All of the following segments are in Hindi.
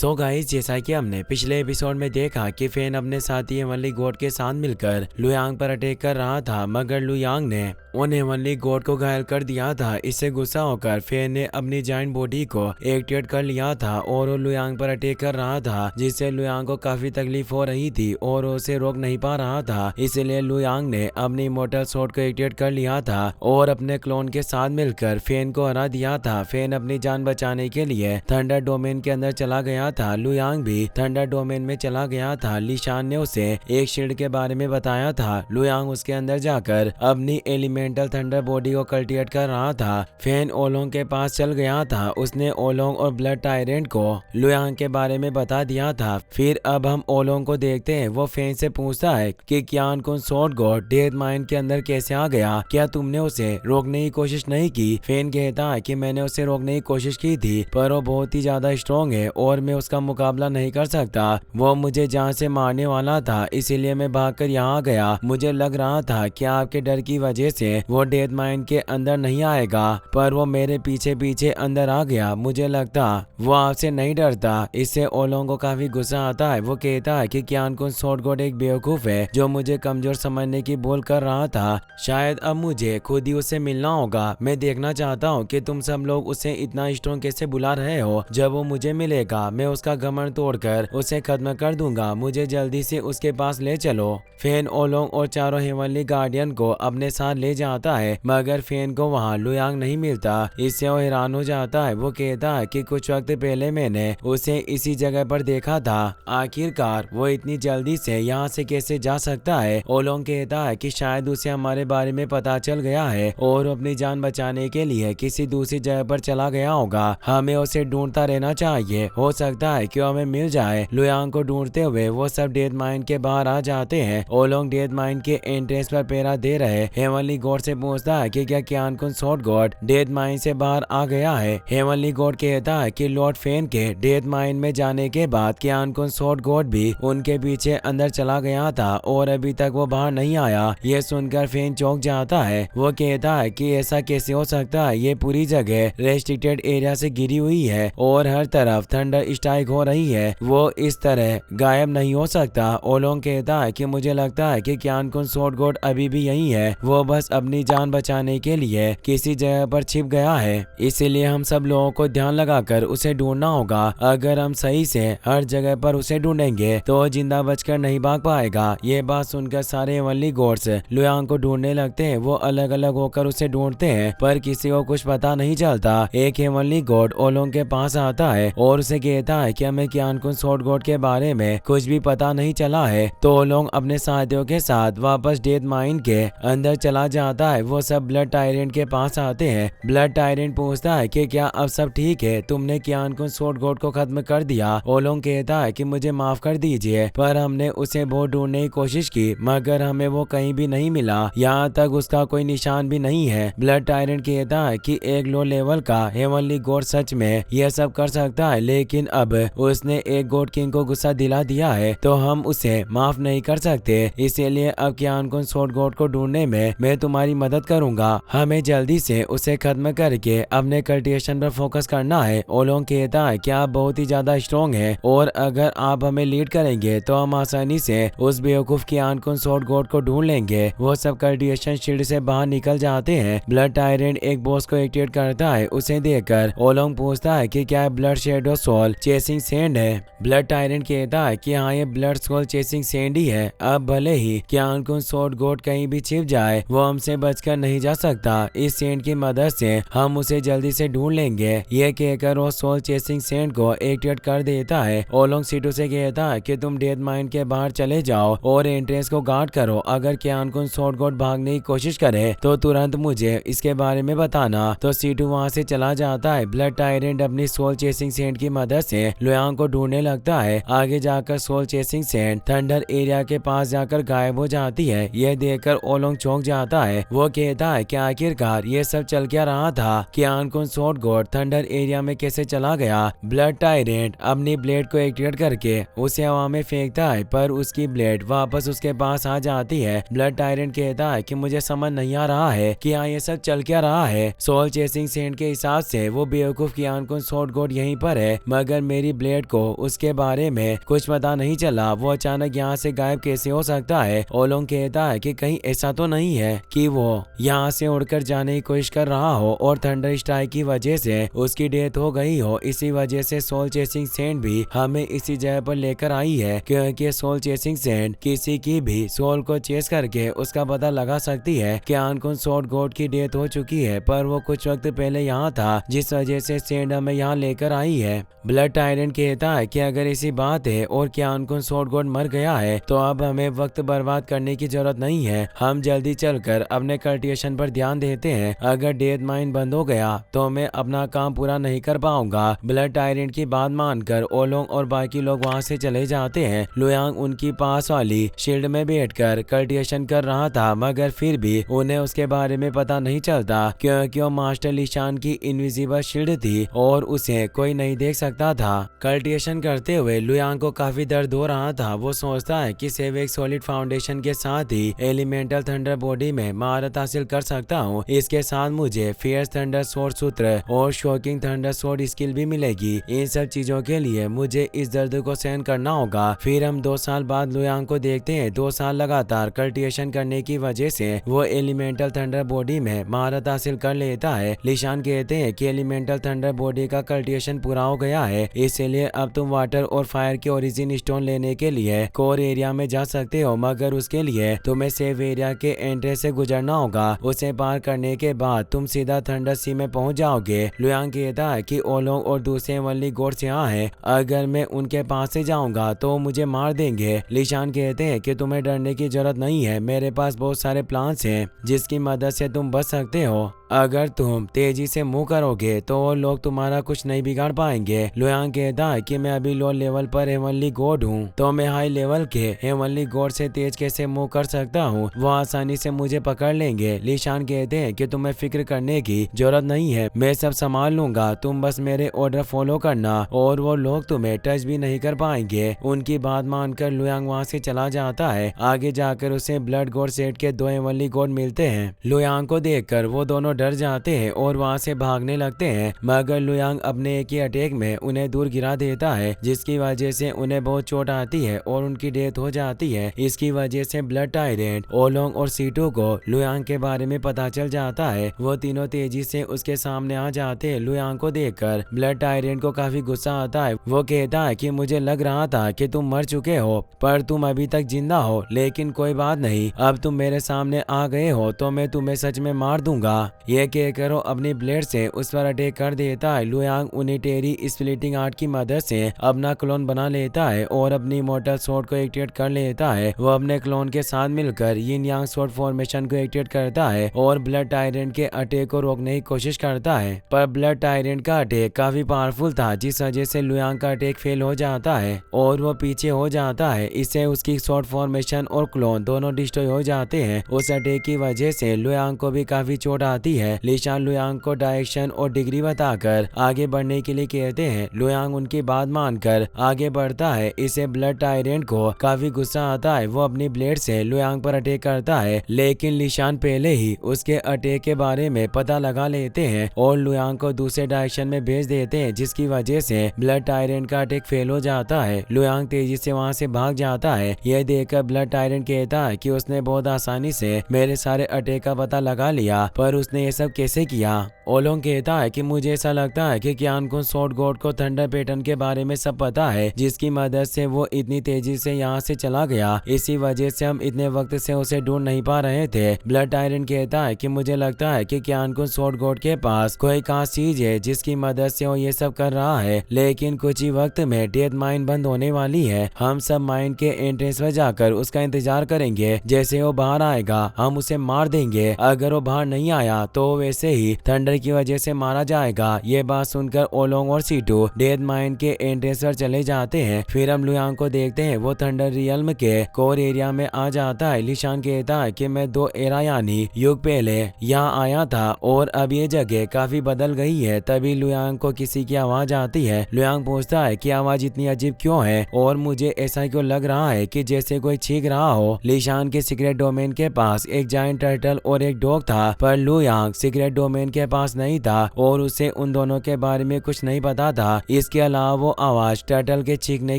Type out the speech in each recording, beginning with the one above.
सो गाइस, जैसा कि हमने पिछले एपिसोड में देखा कि फेन अपने साथी हेवनली गॉड के साथ मिलकर लुयांग पर अटैक कर रहा था, मगर लुयांग ने उन हेवनली गॉड को घायल कर दिया था। इससे गुस्सा होकर फेन ने अपनी जाइंट बॉडी को एक्टिवेट कर लिया था और वो लुयांग पर अटैक कर रहा था, जिससे लुयांग को काफी तकलीफ हो रही थी और उसे रोक नहीं पा रहा था। इसलिए लुयांग ने अपनी इमोर्टल स्वॉर्ड को एक्टिवेट कर लिया था और अपने क्लोन के साथ मिलकर फेन को हरा दिया था। फेन अपनी जान बचाने के लिए थंडर डोमेन के अंदर चला गया था। लुयांग भी थंडर डोमेन में चला गया था। लिशान ने उसे एक शील्ड के बारे में बताया था। लुयांग उसके अंदर जाकर अपनी एलिमेंटल थंडर बॉडी को कल्टिवेट कर रहा था। फेन ओलोंग के पास चल गया था। उसने ओलोंग और ब्लड टायरेंट को लुयांग के बारे में बता दिया था। फिर अब हम ओलोंग को देखते हैं। वो फेन से पूछता है कि क्यान कुन स्वॉर्ड गॉड डेथ माइन के अंदर कैसे आ गया, क्या तुमने उसे रोकने की कोशिश नहीं की? फेन कहता है कि मैंने उसे रोकने की कोशिश की थी, पर वो बहुत ही ज्यादा स्ट्रॉन्ग है और मैं उसका मुकाबला नहीं कर सकता। वो मुझे जान से मारने वाला था, इसीलिए मैं भागकर यहाँ आ गया। मुझे लग रहा था कि आपके डर की वजह से वो डेथ माइन के अंदर नहीं आएगा, पर वो मेरे पीछे पीछे अंदर आ गया। मुझे लगता वो आपसे नहीं डरता। इससे ओलोंग को काफी गुस्सा आता है। वो कहता है कि क्यान कुन स्वॉर्ड गॉड एक बेवकूफ है जो मुझे कमजोर समझने की बोल कर रहा था। शायद अब मुझे खुद ही उससे मिलना होगा। मैं देखना चाहता हूँ कि तुम सब लोग उसे इतना स्ट्रॉन्ग कैसे बुला रहे हो। जब वो मुझे मिलेगा मैं उसका घमंड तोड़कर उसे खत्म कर दूंगा। मुझे जल्दी से उसके पास ले चलो। फेन ओलोंग और चारों हेवनली गार्डियन को अपने साथ ले जाता है, मगर फेन को वहाँ लुयांग नहीं मिलता। इससे वो हैरान हो जाता है। वो कहता है कि कुछ वक्त पहले मैंने उसे इसी जगह पर देखा था। आखिरकार वो इतनी जल्दी से यहाँ से कैसे जा सकता है? ओलोंग कहता है कि शायद उसे हमारे बारे में पता चल गया है और अपनी जान बचाने के लिए किसी दूसरी जगह पर चला गया होगा। हमें उसे ढूंढता रहना चाहिए, हो सकता है कि हमें मिल जाए। लुयांग को ढूंढते हुए वो सब डेथ माइन के बाहर आ जाते हैं। ओलोंग डेथ माइन के एंट्रेंस पर पहरा दे रहे हेवनली गॉड से पूछता है कि क्या क्यान कुन स्वॉर्ड गॉड डेथ माइन से बाहर आ गया है? हेवनली गॉड कहता है कि लॉर्ड फेन के डेथ माइन में जाने के बाद क्यान कुन स्वॉर्ड गॉड भी उनके पीछे अंदर चला गया था और अभी तक वो बाहर नहीं आया। ये सुनकर फेन चौंक जाता है। वो कहता है कि ऐसा कैसे हो सकता है? ये पूरी जगह रेस्ट्रिक्टेड एरिया से घिरी हुई है और हर तरफ थंडर स्ट्राइक हो रही है। वो इस तरह गायब नहीं हो सकता। ओलोंग कहता है कि मुझे लगता है कि क्यान कुन स्वॉर्ड गॉड अभी भी यहीं है। वो बस अपनी जान बचाने के लिए किसी जगह पर छिप गया है, इसीलिए हम सब लोगों को ध्यान लगाकर उसे ढूंढना होगा। अगर हम सही से हर जगह पर उसे ढूंढेंगे तो जिंदा बचकर नहीं भाग पाएगा। ये बात सुनकर सारे हेवनली गॉड्स लुयांग को ढूंढने लगते हैं। वो अलग अलग होकर उसे ढूंढते हैं, पर किसी को कुछ पता नहीं चलता। एक हेवनली गॉड ओलोंग के पास आता है और उसे कहता है कि हमें क्यान कुन स्वॉर्ड गॉड के बारे में कुछ भी पता नहीं चला है। तो ओलोंग अपने साथियों के साथ वापस डेथ माइन के अंदर चला जाता है। वो सब ब्लड टायरेंट के पास आते हैं। ब्लड टायरेंट पूछता है कि क्या अब सब ठीक है? तुमने क्यान कुन स्वॉर्ड गॉड को खत्म कर दिया? ओलोंग कहता है कि मुझे माफ कर दीजिए, पर हमने उसे बहुत ढूंढने की कोशिश की, मगर हमें वो कहीं भी नहीं मिला। यहाँ तक उसका कोई निशान भी नहीं है। ब्लड टायरेंट कहता है कि एक लो लेवल का हेवनली गॉड सच में यह सब कर सकता है, लेकिन अब उसने एक गॉड किंग को गुस्सा दिला दिया है तो हम उसे माफ नहीं कर सकते। इसीलिए अब क्यान कुन स्वॉर्ड गॉड को ढूंढने में मैं तुम्हारी मदद करूंगा। हमें जल्दी से उसे खत्म करके अपने कल्टिवेशन पर फोकस करना है। ओलोंग कहता है कि आप बहुत ही ज्यादा स्ट्रॉन्ग है और अगर आप हमें लीड करेंगे तो हम आसानी से उस बेवकूफ क्यान कुन स्वॉर्ड गॉड को ढूंढ लेंगे। वो सब कल्टिवेशन शील्ड से बाहर निकल जाते हैं। ब्लड टायरेंट एक बॉस को एक्टिवेट करता है। उसे देखकर ओलोंग पूछता है कि क्या blood shadow soul chasing sand है? ब्लड टायरेंट कहता है कि हाँ, ये ब्लड सोल चेसिंग सेंड ही है। अब भले ही क्यान कुन स्वॉर्ड गॉड कहीं भी छिप जाए, वो हमसे बचकर नहीं जा सकता। इस सेंड की मदद से हम उसे जल्दी से ढूंढ लेंगे। ये कहकर वो सोल चेसिंग सेंड को एक्टिवेट कर देता है। ओलोंग सीटू से कहता है कि तुम डेथ माइन के बाहर चले जाओ और एंट्रेंस को गार्ड करो। अगर क्यान कुन स्वॉर्ड गॉड भागने की कोशिश करे तो तुरंत मुझे इसके बारे में बताना। तो सीटू वहाँ से चला जाता है। ब्लड टायरेंट अपनी सोल चेसिंग सेंड की मदद से लुयांग को ढूंढने लगता है। आगे जाकर soul chasing sand thunder area के पास जाकर गायब हो जाती है। यह देखकर ओलोंग चौंक जाता है। वो कहता है कि आखिरकार ये सब चल क्या रहा था? क्यान कुन स्वॉर्ड गॉड थंडर एरिया में कैसे चला गया? ब्लड टायरेंट अपनी ब्लेड को एक्टिवेट करके उसे हवा में फेंकता है, पर उसकी ब्लेड वापस उसके पास आ जाती है। ब्लड टायरेंट कहता है कि मुझे समझ नहीं आ रहा है कि यहाँ ये सब चल क्या रहा है। सोल चेसिंग सेंड के हिसाब से वो बेवकूफ क्यान कुन स्वॉर्ड गॉड यहीं पर है, मगर मेरी ब्लेड को उसके बारे में कुछ पता नहीं चला, वो अचानक यहाँ से गायब कैसे हो सकता है। ओलोंग कहता है कि कहीं ऐसा तो नहीं है कि वो यहाँ से उड़कर जाने की कोशिश कर रहा हो और थंडर स्ट्राइक की वजह से उसकी डेथ हो गई हो। इसी वजह से सोल चेसिंग सेंट भी हमें इसी जगह पर लेकर आई है, क्योंकि सोल चेसिंग सेंट किसी की भी सोल को चेस करके उसका पता लगा सकती है कि आनकुन स्वॉर्ड गॉड की डेथ हो चुकी है, पर वो कुछ वक्त पहले यहाँ था, जिस वजह से सेंट हमें यहाँ लेकर आई है। ब्लड टायरेंट कहता है कि अगर ऐसी बात है और क्या आनकुन स्वॉर्ड गॉड मर गया है तो अब हमें वक्त बर्बाद करने की जरूरत नहीं है, हम जल्दी चलकर अपने कल्टिवेशन पर ध्यान देते हैं। अगर डेथ माइन बंद हो गया तो मैं अपना काम पूरा नहीं कर पाऊंगा। ब्लड टायरेंट की बात मानकर ओलोंग और बाकी लोग वहां से चले जाते हैं। लुयांग उनकी पास वाली शील्ड में बैठकर कल्टिवेशन कर रहा था, मगर फिर भी उन्हें उसके बारे में पता नहीं चलता, क्योंकि वो मास्टर लिशान की इनविजिबल शील्ड थी और उसे कोई नहीं देख सकता था। कल्टिवेशन करते हुए लुयांग को काफी दर्द हो रहा था। वो सोचता है कि सिर्फ एक सॉलिड फाउंडेशन के साथ ही एलिमेंटल थंडर बॉडी में महारत हासिल कर सकता हूँ। इसके साथ मुझे फियर्स थंडर स्वॉर्ड सूत्र और शॉकिंग थंडर स्वॉर्ड स्किल भी मिलेगी। इन सब चीजों के लिए मुझे इस दर्द को सहन करना होगा। फिर हम 2 साल बाद लुयांग को देखते हैं। 2 साल लगातार कल्टिवेशन करने की वजह से वो एलिमेंटल थंडर बॉडी में महारत हासिल कर लेता है। लिशान कहते हैं कि एलिमेंटल थंडर बॉडी का कल्टिवेशन पूरा हो गया है, इसलिए अब तुम वाटर और फायर के ओरिजिन स्टोन लेने के लिए कोर एरिया में जा सकते हो, मगर उसके लिए तुम्हें सेव एरिया के एंट्रेंस से गुजरना होगा। उसे पार करने के बाद तुम सीधा थंडर सी में पहुंच जाओगे। लुयांग कहता है कि ओलोंग और दूसरे वनली गॉड्स यहाँ हैं, अगर मैं उनके पास से जाऊंगा तो मुझे मार देंगे। लिशान कहते हैं कि तुम्हें डरने की जरूरत नहीं है, मेरे पास बहुत सारे प्लान्स हैं जिसकी मदद से तुम बच सकते हो। अगर तुम तेजी से मूव करोगे तो वो लोग तुम्हारा कुछ नहीं बिगाड़ पाएंगे। लुयांग कहता है कि मैं अभी लो लेवल पर हेवनली गॉड हूँ, तो मैं हाई लेवल के हेवनली गॉड से तेज कैसे मूव कर सकता हूँ, वो आसानी से मुझे पकड़ लेंगे। लिशान कहते हैं कि तुम्हें फिक्र करने की जरूरत नहीं है, मैं सब संभाल लूंगा, तुम बस मेरे ऑर्डर फॉलो करना और वो लोग तुम्हें टच भी नहीं कर पाएंगे। उनकी बात मानकर लुयांग वहाँ से चला जाता है। आगे जाकर उसे ब्लड गॉड सेट के 2 हेवनली गॉड मिलते हैं। लुयांग को देखकर वो दोनों डर जाते हैं और वहां से भागने लगते हैं, मगर लुयांग अपने एक ही अटैक में उन्हें दूर गिरा देता है, जिसकी वजह से उन्हें बहुत चोट आती है और उनकी डेथ हो जाती है। इसकी वजह से ब्लड टायरेंट, ओलोंग और सीटू को लुयांग के बारे में पता चल जाता है। वो तीनों तेजी से उसके सामने आ जाते हैं। लुयांग को देखकर ब्लड टायरेंट को काफी गुस्सा आता है। वो कहता है कि मुझे लग रहा था कि तुम मर चुके हो, पर तुम अभी तक जिंदा हो, लेकिन कोई बात नहीं, अब तुम मेरे सामने आ गए हो तो मैं तुम्हें सच में मार दूंगा। ये कहकर वो अपनी ब्लेड से उस पर अटैक कर देता है। लुयांग यूनिटरी स्प्लिटिंग आर्ट की मदद से अपना क्लोन बना लेता है और अपनी इमॉर्टल स्वॉर्ड को एक्टिवेट कर लेता है। वो अपने क्लोन के साथ मिलकर यिन यांग स्वॉर्ड फॉर्मेशन को एक्टिवेट करता है और ब्लड टायरेंट के अटैक को रोकने की कोशिश करता है, पर ब्लड टायरेंट का अटैक काफी पावरफुल था, जिस वजह से लुयांग का अटैक फेल हो जाता है और वो पीछे हो जाता है। इससे उसकी स्वॉर्ड फॉर्मेशन और क्लोन दोनों डिस्ट्रॉय हो जाते हैं। उस अटैक की वजह से लुयांग को भी काफी चोट आती है। लिशान लुयांग को डायरेक्शन और डिग्री बताकर आगे बढ़ने के लिए कहते हैं। लुयांग उनकी बात मानकर आगे बढ़ता है। इसे ब्लड टायरेंट को काफी गुस्सा आता है। वो अपनी ब्लेड से लुयांग पर अटैक करता है, लेकिन लिशान पहले ही उसके अटैक के बारे में पता लगा लेते हैं और लुयांग को दूसरे डायरेक्शन में भेज देते हैं, जिसकी वजह से ब्लड टायरेंट का अटैक फेल हो जाता है। लुयांग तेजी से वहां से भाग जाता है। यह देखकर ब्लड टायरेंट कहता है कि उसने बहुत आसानी से मेरे सारे अटैक का पता लगा लिया, पर उसने ये सब कैसे किया। ओलोंग कहता है कि मुझे ऐसा लगता है कि क्यानकुन स्वॉर्ड गॉड को थंडर पैटर्न के बारे में सब पता है, जिसकी मदद से वो इतनी तेजी से यहाँ से चला गया। इसी वजह से हम इतने वक्त से उसे ढूंढ नहीं पा रहे थे। ब्लड टायरेंट कहता है कि मुझे लगता है कि क्यानकुन स्वॉर्ड गॉड के पास कोई खास चीज है जिसकी मदद से वो ये सब कर रहा है, लेकिन कुछ ही वक्त में डेथ माइन बंद होने वाली है। हम सब माइन के एंट्रेंस में जाकर उसका इंतजार करेंगे। जैसे वो बाहर आएगा हम उसे मार देंगे। अगर वो बाहर नहीं आया तो वैसे ही थंडर की वजह से मारा जाएगा। ये बात सुनकर ओलोंग और सीटू डेथ माइन के एंट्रेंस पर चले जाते हैं। फिर हम लुयांग को देखते हैं। वो थंडर रियल्म के कोर एरिया में आ जाता है। लिशान कहता है कि मैं 2 एरा यानी युग पहले यहाँ आया था और अब ये जगह काफी बदल गई है। तभी लुयांग को किसी की आवाज आती है। लुयांग पूछता है कि आवाज इतनी अजीब क्यों है और मुझे ऐसा क्यों लग रहा है कि जैसे कोई चीख रहा हो। लिशान के सीक्रेट डोमेन के पास एक जायंट टर्टल और एक डॉग था, पर लुयांग लुयांग सीक्रेट डोमेन के पास नहीं था और उसे उन दोनों के बारे में कुछ नहीं पता था। इसके अलावा वो आवाज टर्टल के चीखने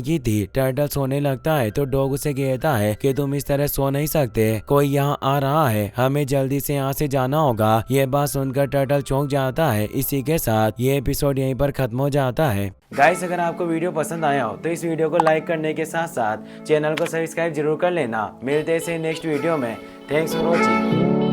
की थी। टर्टल सोने लगता है तो डॉग उसे कहता है कि तुम इस तरह सो नहीं सकते, कोई यहाँ आ रहा है, हमें जल्दी से यहाँ से जाना होगा। ये बात सुनकर टर्टल चौंक जाता है। इसी के साथ ये एपिसोड यहीं पर खत्म हो जाता है। गाइस, अगर आपको वीडियो पसंद आया हो तो इस वीडियो को लाइक करने के साथ साथ चैनल को सब्सक्राइब जरूर कर लेना। मिलते हैं नेक्स्ट वीडियो में। Thanks for watching.